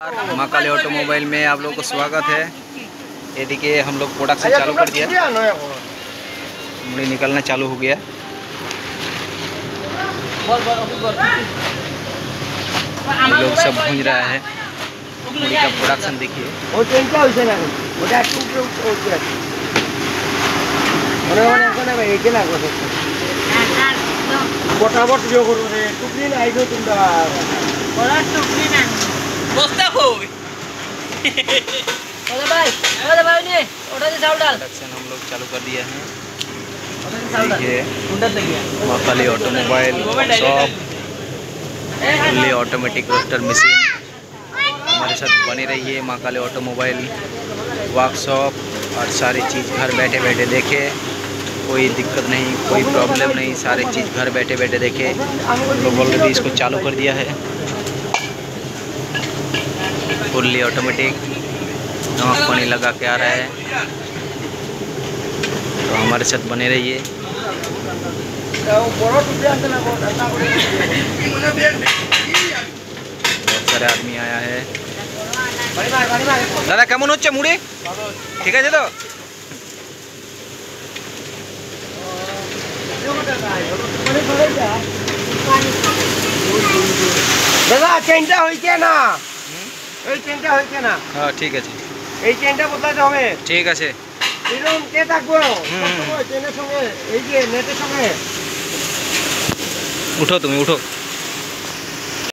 माँ काली ऑटोमोबाइल में आप लोगों को स्वागत है। ये देखिए हम लोग प्रोडक्शन चालू कर दिया, मुड़ी निकलना चालू हो गया। ये लोग सब भूंज रहा है, मुड़ी का प्रोडक्शन देखिए। प्रोडक्शन हम लोग चालू कर दिया है। देखिए Maa Kali automobile shop, fully automatic roaster machine. हमारे साथ बने रहिए। माँ काली ऑटोमोबाइल वर्कशॉप और सारी चीज़ घर बैठे बैठे देखे, कोई दिक्कत नहीं, कोई प्रॉब्लम नहीं, सारी चीज़ घर बैठे बैठे देखे। हम लोग ऑलरेडी इसको चालू कर दिया है। फुल्ली ऑटोमेटिक नमक पानी लगा के आ रहा है, तो हमारे साथ बने रहिए। बहुत सारे आदमी आया है। दादा केमन होच्छे मुड़ी ठीक है तो दादा চেনটা হইছে না এই চেনটা হইছে না হ্যাঁ ঠিক আছে এই চেনটা বদলাতে হবে ঠিক আছে এরকম কে থাকবো চেনের সঙ্গে এই যে নেটের সঙ্গে উঠো তুমি উঠো